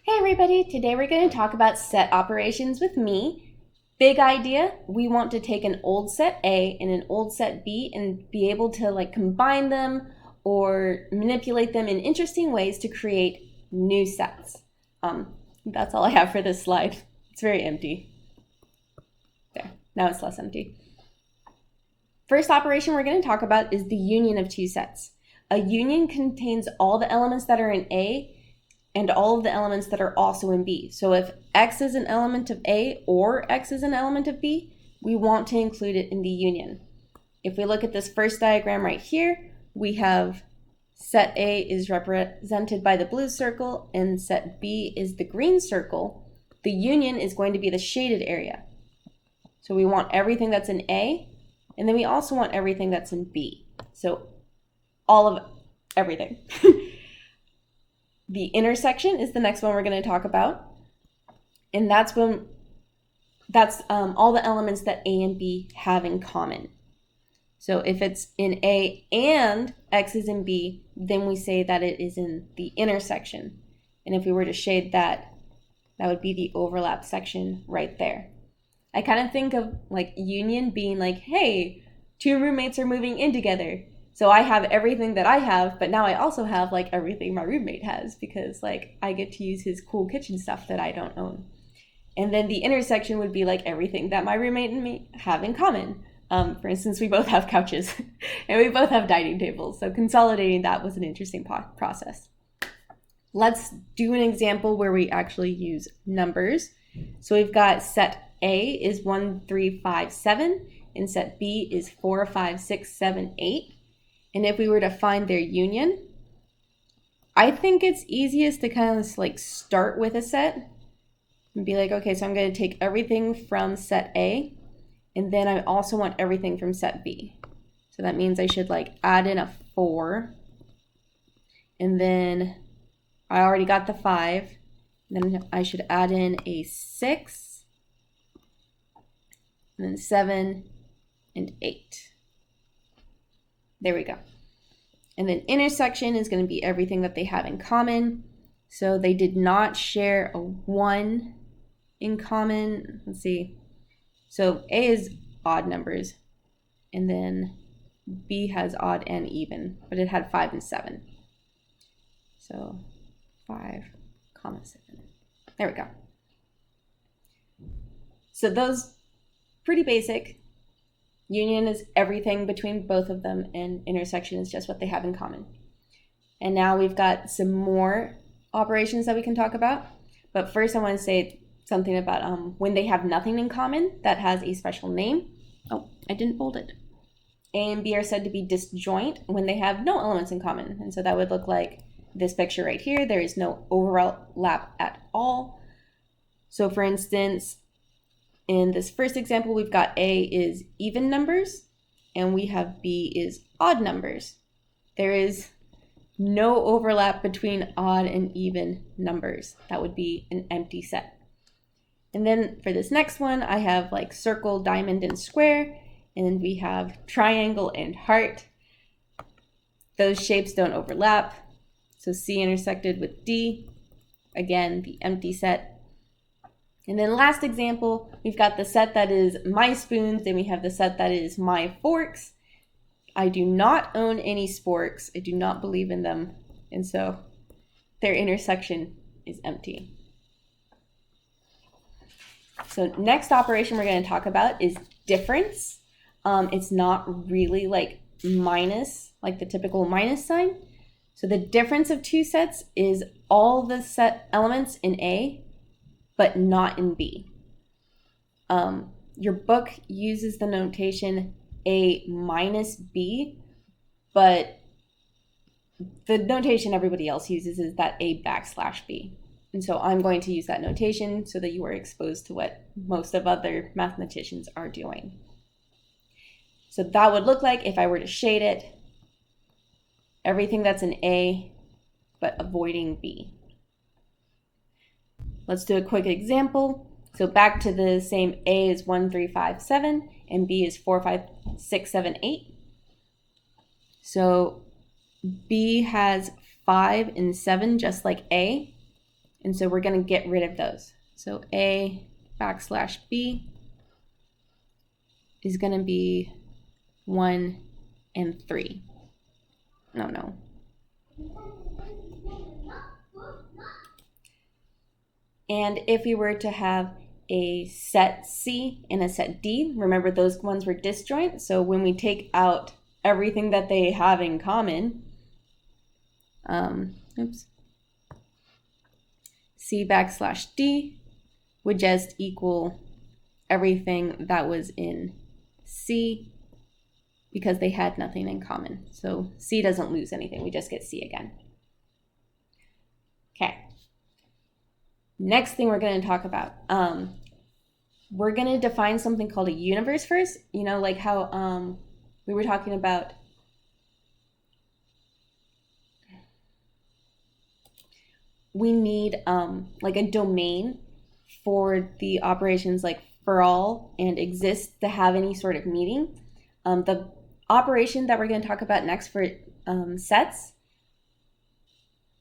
Hey everybody, today we're going to talk about set operations with me. Big idea, we want to take an old set A and an old set B and be able to combine them or manipulate them in interesting ways to create new sets. That's all I have for this slide. It's very empty. There, now it's less empty. First operation we're going to talk about is the union of two sets. A union contains all the elements that are in A and all of the elements that are also in B. So if X is an element of A or X is an element of B, we want to include it in the union. If we look at this first diagram right here, we have set A is represented by the blue circle and set B is the green circle. The union is going to be the shaded area. So we want everything that's in A, and then we also want everything that's in B. So all of everything. The intersection is the next one we're going to talk about. And that's all the elements that A and B have in common. So if it's in A and X is in B, then we say that it is in the intersection. And if we were to shade that, that would be the overlap section right there. I kind of think of union being hey, two roommates are moving in together. So I have everything that I have, but now I also have everything my roommate has because I get to use his cool kitchen stuff that I don't own. And then the intersection would be everything that my roommate and me have in common. For instance, we both have couches and we both have dining tables. So consolidating that was an interesting process. Let's do an example where we actually use numbers. So we've got set A is 1, 3, 5, 7, and set B is 4, 5, 6, 7, 8. And if we were to find their union, I think it's easiest to kind of start with a set and be okay, so I'm going to take everything from set A, and then I also want everything from set B. So that means I should add in a 4, and then I already got the 5, then I should add in a 6, and then 7, and 8. There we go. And then intersection is going to be everything that they have in common. So they did not share a 1 in common. Let's see. So A is odd numbers, and then B has odd and even, but it had 5 and 7. So 5, 7. There we go. So those, pretty basic. Union is everything between both of them, and intersection is just what they have in common. And now we've got some more operations that we can talk about. But first I want to say something about when they have nothing in common, that has a special name. Oh, I didn't bold it. A and B are said to be disjoint when they have no elements in common. And so that would look like this picture right here. There is no overlap at all. So for instance, in this first example, we've got A is even numbers, and we have B is odd numbers. There is no overlap between odd and even numbers. That would be an empty set. And then for this next one, I have circle, diamond, and square, and we have triangle and heart. Those shapes don't overlap. So C intersected with D. Again, the empty set. And then last example, we've got the set that is my spoons, and we have the set that is my forks. I do not own any sporks. I do not believe in them. And so their intersection is empty. So next operation we're going to talk about is difference. It's not really minus, the typical minus sign. So the difference of two sets is all the set elements in A, but not in B. Your book uses the notation A minus B, but the notation everybody else uses is that A backslash B. And so I'm going to use that notation so that you are exposed to what most of other mathematicians are doing. So that would look like if I were to shade it, everything that's in A, but avoiding B. Let's do a quick example. So back to the same, A is 1, 3, 5, 7, and B is 4, 5, 6, 7, 8. So B has 5 and 7 just like A. And so we're going to get rid of those. So A backslash B is going to be 1 and 3. No. And if we were to have a set C and a set D, remember those ones were disjoint. So when we take out everything that they have in common, C backslash D would just equal everything that was in C because they had nothing in common. So C doesn't lose anything, we just get C again. Okay. Next thing we're going to talk about, we're going to define something called a universe first. You know, like how we were talking about we need like a domain for the operations like for all and exist to have any sort of meaning. The operation that we're going to talk about next for sets,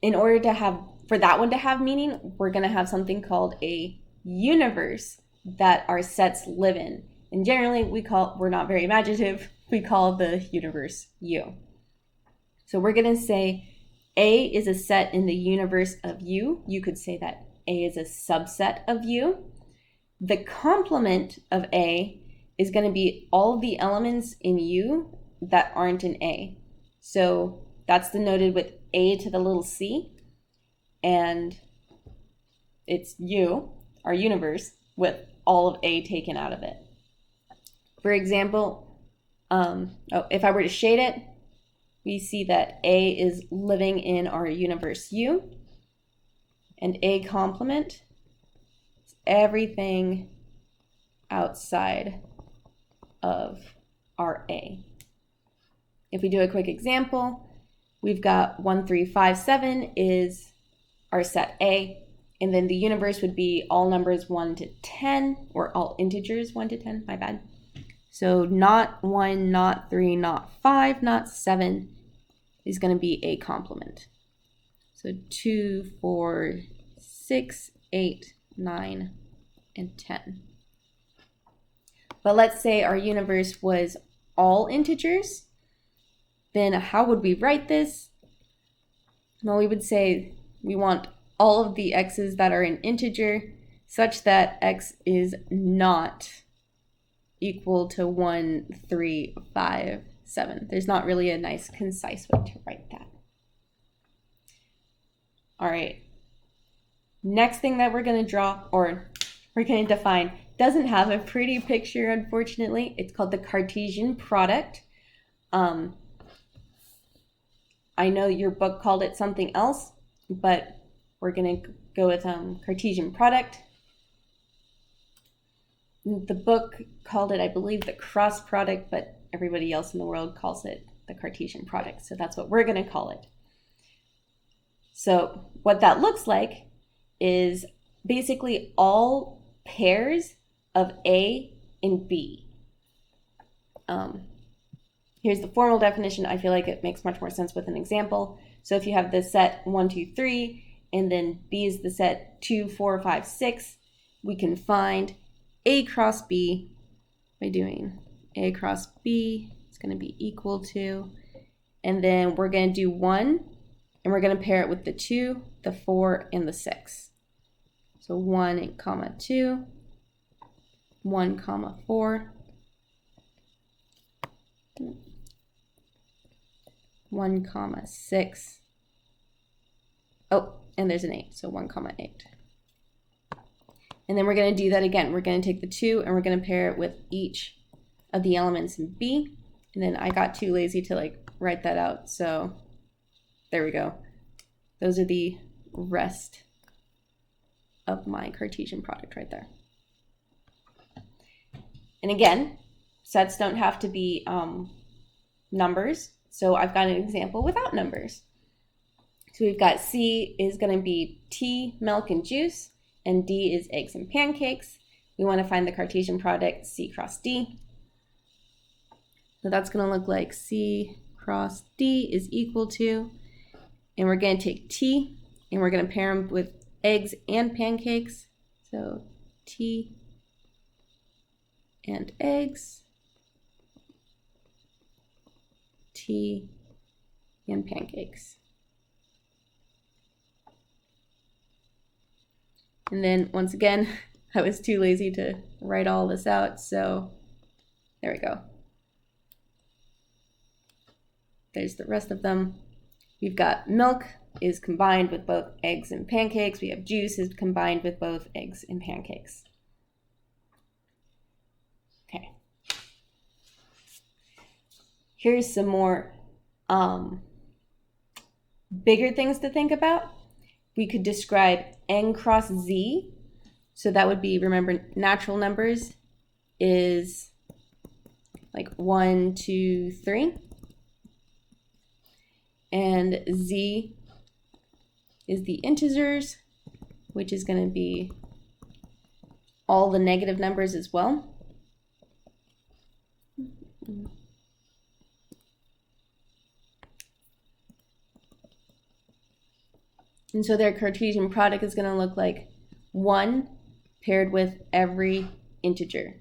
in order to have, for that one to have meaning, we're going to have something called a universe that our sets live in. And generally we're not very imaginative, we call the universe U. So we're going to say A is a set in the universe of U. You could say that A is a subset of U. The complement of A is going to be all of the elements in U that aren't in A. So that's denoted with A to the little c, and it's U, our universe, with all of A taken out of it. For example, if I were to shade it, we see that A is living in our universe U, and A complement is everything outside of our A. If we do a quick example, we've got 1, 3, 5, 7 is our set A, and then the universe would be all numbers 1 to 10, or all integers 1 to 10, my bad. So not 1, not 3, not 5, not 7 is going to be A complement. So 2, 4, 6, 8, 9, and 10. But let's say our universe was all integers. Then how would we write this? Well, we would say we want all of the x's that are an integer such that x is not equal to 1, 3, 5, 7. There's not really a nice, concise way to write that. All right. Next thing that we're going to draw, or we're going to define, doesn't have a pretty picture, unfortunately. It's called the Cartesian product. I know your book called it something else, but we're going to go with Cartesian product. The book called it, I believe, the cross product, but everybody else in the world calls it the Cartesian product. So that's what we're going to call it. So what that looks like is basically all pairs of A and B. Here's the formal definition. I feel like it makes much more sense with an example. So if you have the set 1, 2, 3, and then B is the set 2, 4, 5, 6, we can find A cross B by doing A cross B. It's going to be equal to, and then we're going to do 1, and we're going to pair it with the 2, the 4, and the 6. So 1, comma 2, 1, comma 4, 1, comma 6. Oh, and there's an 8, so 1, comma 8. And then we're going to do that again. We're going to take the 2 and we're going to pair it with each of the elements in B. And then I got too lazy to write that out, so there we go. Those are the rest of my Cartesian product right there. And again, sets don't have to be numbers. So I've got an example without numbers. So we've got C is going to be tea, milk, and juice, and D is eggs and pancakes. We want to find the Cartesian product C cross D. So that's going to look like C cross D is equal to, and we're going to take T, and we're going to pair them with eggs and pancakes. So tea and eggs, tea and pancakes. And then once again, I was too lazy to write all this out, so there we go. There's the rest of them. We've got milk is combined with both eggs and pancakes. We have juice is combined with both eggs and pancakes. Okay. Here's some more bigger things to think about. We could describe n cross z. So that would be, remember, natural numbers is like 1, 2, 3. And z is the integers, which is going to be all the negative numbers as well. And so their Cartesian product is going to look like 1 paired with every integer.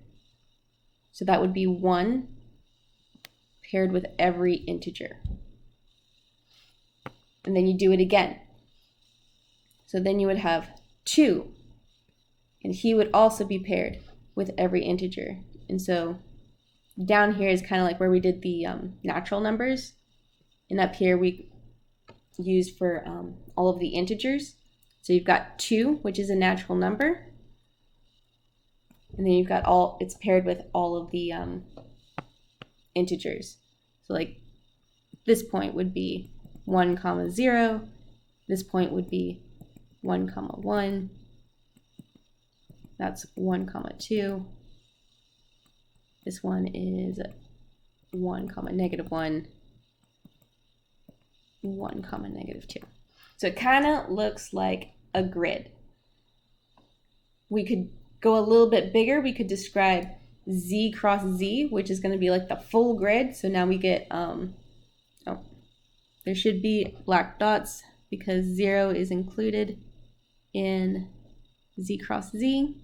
So that would be 1 paired with every integer. And then you do it again. So then you would have 2, and he would also be paired with every integer. And so down here is kind of like where we did the natural numbers, and up here we used for all of the integers. So you've got 2, which is a natural number, and then you've got it's paired with all of the integers. So like this point would be 1, 0. This point would be 1, 1. That's 1, 2. This one is 1, negative 1. 1, negative 2. So it kind of looks like a grid. We could go a little bit bigger. We could describe z cross z, which is going to be like the full grid. So now we get, there should be black dots because 0 is included in z cross z.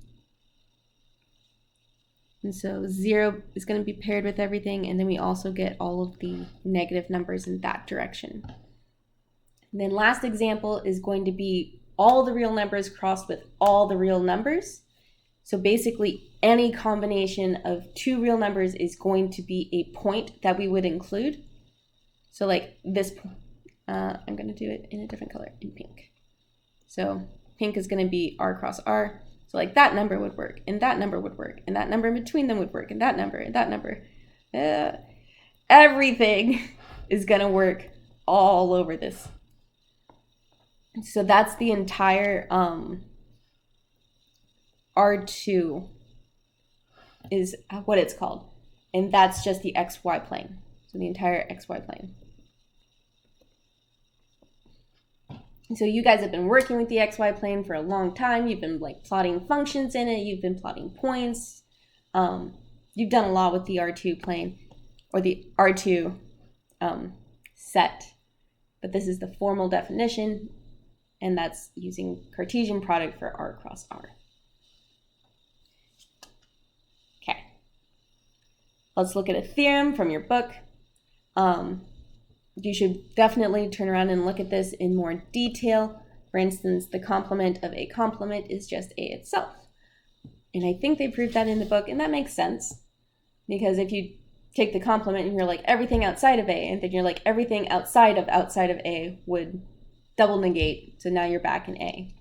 And so 0 is going to be paired with everything, and then we also get all of the negative numbers in that direction. And then last example is going to be all the real numbers crossed with all the real numbers. So basically any combination of 2 real numbers is going to be a point that we would include. So like this, I'm going to do it in a different color, in pink. So pink is going to be r cross r. So like that number would work, and that number would work, and that number in between them would work, and that number, and that number. Everything is going to work all over this. So that's the entire R2 is what it's called. And that's just the XY plane. So the entire XY plane. So you guys have been working with the XY plane for a long time. You've been like plotting functions in it. You've been plotting points. You've done a lot with the R2 plane or the R2 set. But this is the formal definition, and that's using Cartesian product for R cross R. Okay. Let's look at a theorem from your book. You should definitely turn around and look at this in more detail. For instance, the complement of a complement is just A itself. And I think they proved that in the book, and that makes sense. Because if you take the complement and you're like everything outside of A, and then you're like everything outside of A would double negate, so now you're back in A.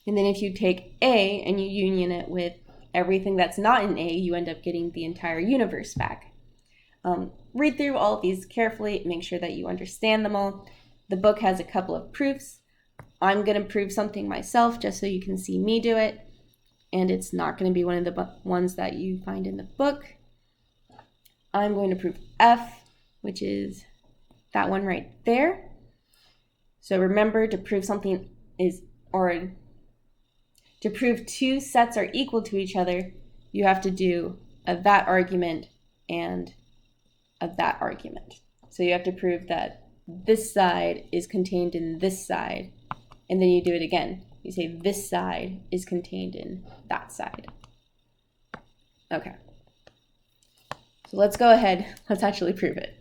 And then if you take A and you union it with everything that's not in A, you end up getting the entire universe back. Read through all of these carefully, make sure that you understand them all. The book has a couple of proofs. I'm going to prove something myself just so you can see me do it. And it's not going to be one of the ones that you find in the book. I'm going to prove F, which is that one right there. So remember, to prove something to prove 2 sets are equal to each other, you have to do a that argument and a that argument. So you have to prove that this side is contained in this side, and then you do it again. You say this side is contained in that side. Okay. So let's go ahead. Let's actually prove it.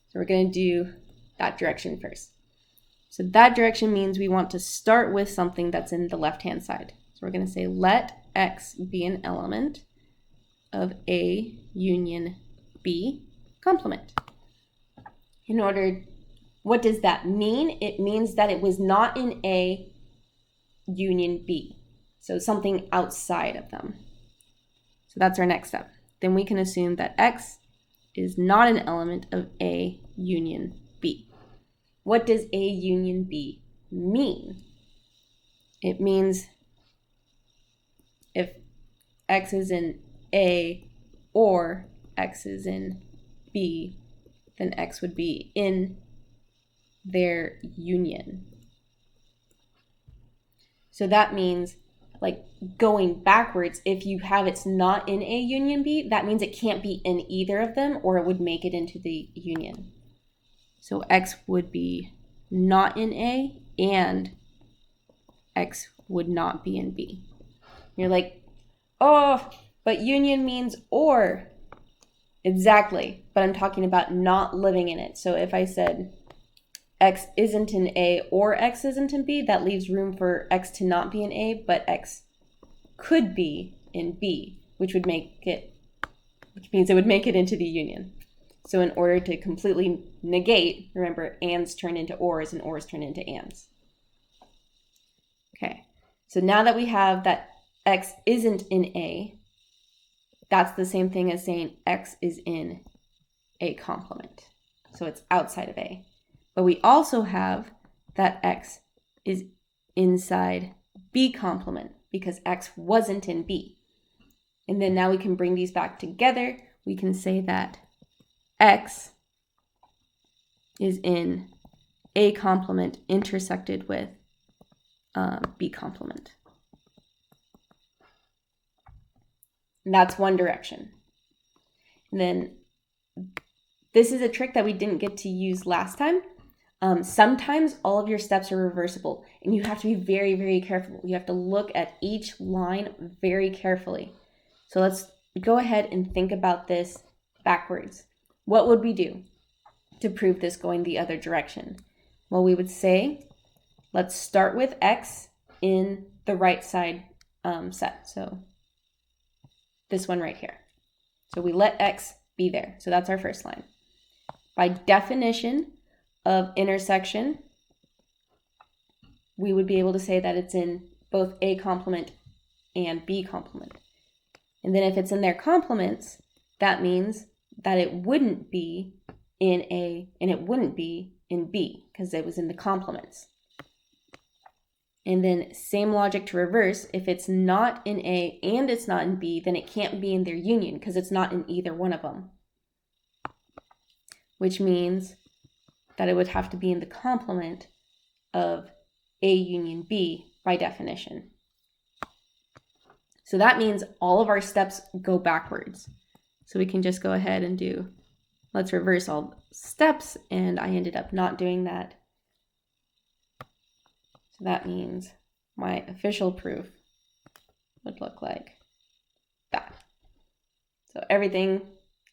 So we're going to do that direction first. So that direction means we want to start with something that's in the left-hand side. So we're going to say let X be an element of A union B complement. What does that mean? It means that it was not in A union B. So something outside of them. So that's our next step. Then we can assume that X is not an element of A union B. What does A union B mean? It means if X is in A or X is in B, then X would be in their union. So that means, like, going backwards, if you have it's not in A union B, that means it can't be in either of them, or it would make it into the union. So X would be not in A, and X would not be in B. You're like, oh, but union means or. Exactly, but I'm talking about not living in it. So if I said X isn't in A or X isn't in B, that leaves room for X to not be in A, but X could be in B, which means it would make it into the union. So in order to completely negate, remember, ands turn into ors and ors turn into ands. Okay, so now that we have that X isn't in A, that's the same thing as saying X is in A complement. So it's outside of A. But we also have that X is inside B complement because X wasn't in B. And then now we can bring these back together. We can say that X is in A complement intersected with B complement. And that's one direction. And then this is a trick that we didn't get to use last time. Sometimes all of your steps are reversible, and you have to be very, very careful. You have to look at each line very carefully. So let's go ahead and think about this backwards. What would we do to prove this going the other direction? Well, we would say, let's start with X in the right side set. So this one right here. So we let X be there. So that's our first line. By definition of intersection, we would be able to say that it's in both A complement and B complement. And then if it's in their complements, that means that it wouldn't be in A and it wouldn't be in B because it was in the complements. And then same logic to reverse, if it's not in A and it's not in B, then it can't be in their union because it's not in either one of them. Which means that it would have to be in the complement of A union B by definition. So that means all of our steps go backwards. So we can just go ahead and do, let's reverse all steps, and I ended up not doing that. So that means my official proof would look like that. So everything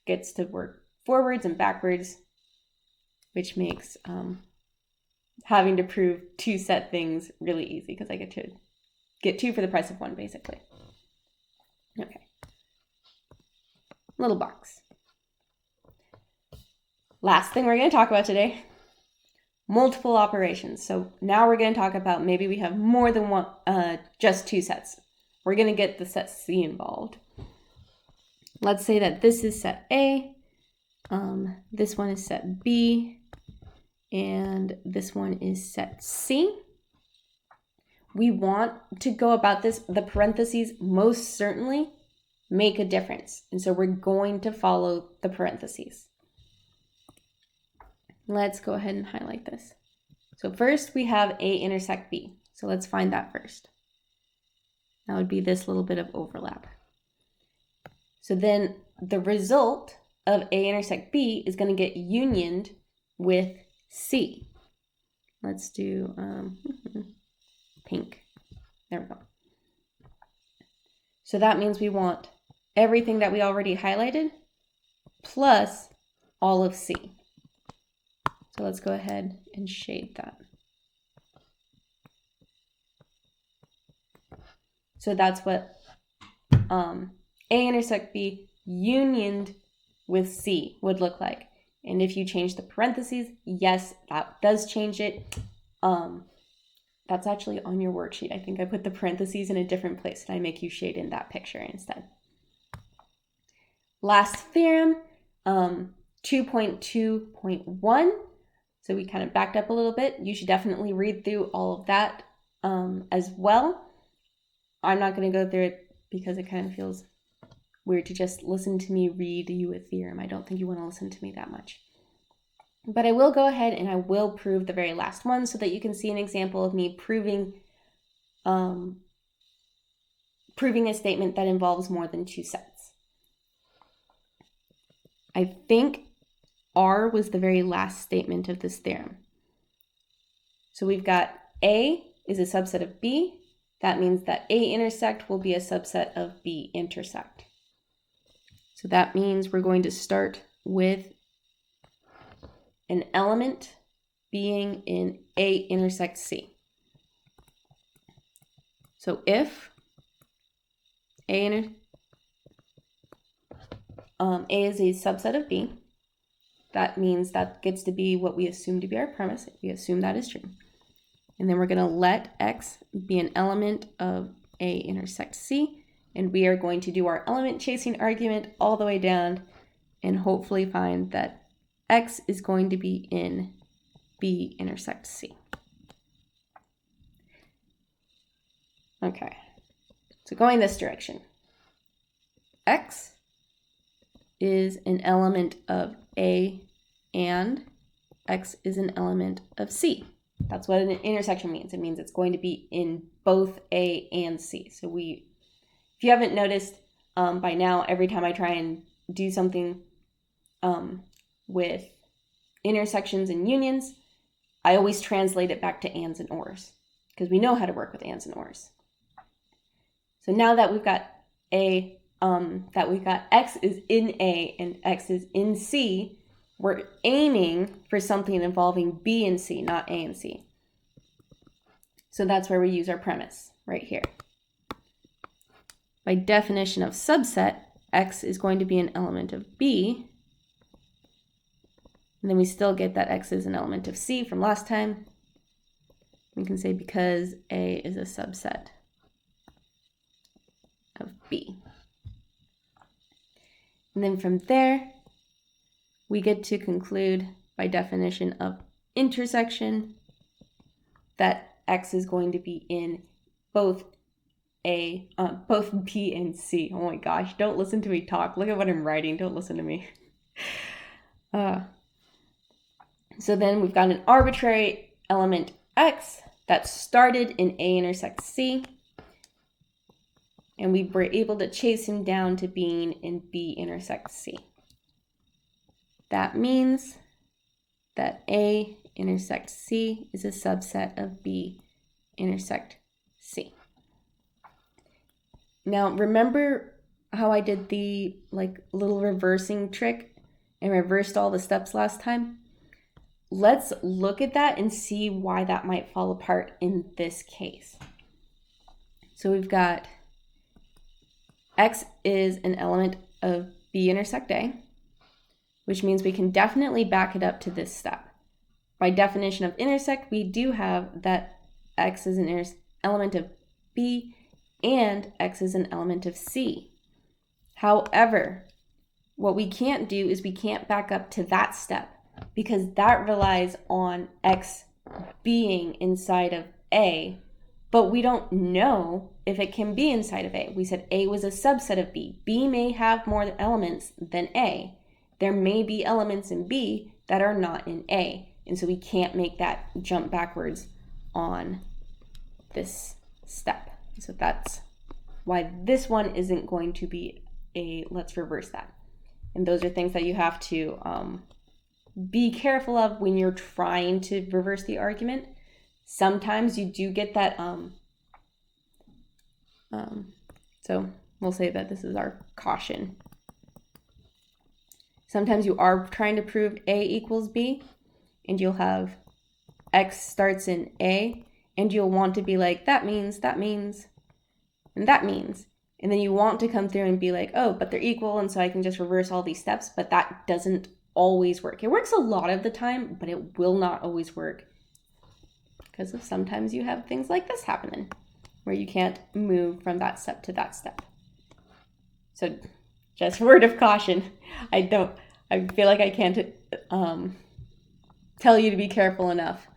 gets to work forwards and backwards, which makes having to prove two set things really easy because I get to get two for the price of one, basically. Okay. Little box. Last thing we're going to talk about today, multiple operations. So now we're going to talk about maybe we have more than one, just two sets. We're going to get the set C involved. Let's say that this is set A, this one is set B, and this one is set C. We want to go about this, the parentheses most certainly make a difference. And so we're going to follow the parentheses. Let's go ahead and highlight this. So first we have A intersect B. So let's find that first. That would be this little bit of overlap. So then the result of A intersect B is going to get unioned with C. Let's do pink. There we go. So that means we want everything that we already highlighted plus all of C. So let's go ahead and shade that. So that's what A intersect B unioned with C would look like. And if you change the parentheses, yes, that does change it. That's actually on your worksheet. I think I put the parentheses in a different place and I make you shade in that picture instead. Last theorem, 2.2.1. So we kind of backed up a little bit. You should definitely read through all of that as well. I'm not going to go through it because it kind of feels weird to just listen to me read you a theorem. I don't think you want to listen to me that much. But I will go ahead and I will prove the very last one so that you can see an example of me proving a statement that involves more than two sets. I think R was the very last statement of this theorem. So we've got A is a subset of B. That means that A intersect will be a subset of B intersect. So that means we're going to start with an element being in A intersect C. So if A is a subset of B, that means that gets to be what we assume to be our premise. We assume that is true. And then we're going to let X be an element of A intersect C. And we are going to do our element chasing argument all the way down and hopefully find that X is going to be in B intersect C. Okay, so going this direction. X is an element of A and X is an element of C. That's what an intersection means. It means it's going to be in both A and C. So if you haven't noticed by now, every time I try and do something with intersections and unions, I always translate it back to ands and ors because we know how to work with ands and ors. So now that we've got X is in A and X is in C, we're aiming for something involving B and C, not A and C. So that's where we use our premise right here. By definition of subset, X is going to be an element of B. And then we still get that X is an element of C from last time. We can say because A is a subset of B. And then from there, we get to conclude by definition of intersection that X is going to be in both B and C. Oh my gosh, don't listen to me talk. Look at what I'm writing. Don't listen to me. So then we've got an arbitrary element X that started in A intersect C. And we were able to chase him down to being in B intersect C. That means that A intersect C is a subset of B intersect C. Now, remember how I did the little reversing trick and reversed all the steps last time? Let's look at that and see why that might fall apart in this case. So we've got X is an element of B intersect A, which means we can definitely back it up to this step. By definition of intersect, we do have that X is an element of B and X is an element of C. However, what we can't do is we can't back up to that step because that relies on X being inside of A, but we don't know if it can be inside of A. We said A was a subset of B. B may have more elements than A. There may be elements in B that are not in A. And so we can't make that jump backwards on this step. So that's why this one isn't going to be let's reverse that. And those are things that you have to be careful of when you're trying to reverse the argument. Sometimes you do get that So we'll say that this is our caution. Sometimes you are trying to prove A equals B, and you'll have X starts in A, and you'll want to be like, that means, and that means. And then you want to come through and be like, oh, but they're equal, and so I can just reverse all these steps, but that doesn't always work. It works a lot of the time, but it will not always work because of sometimes you have things like this happening where you can't move from that step to that step. So just word of caution. I feel like I can't tell you to be careful enough.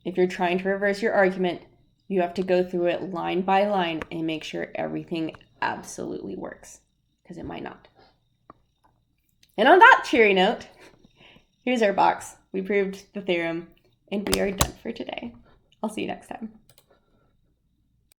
If you're trying to reverse your argument, you have to go through it line by line and make sure everything absolutely works, because it might not. And on that cheery note, here's our box. We proved the theorem, and we are done for today. I'll see you next time.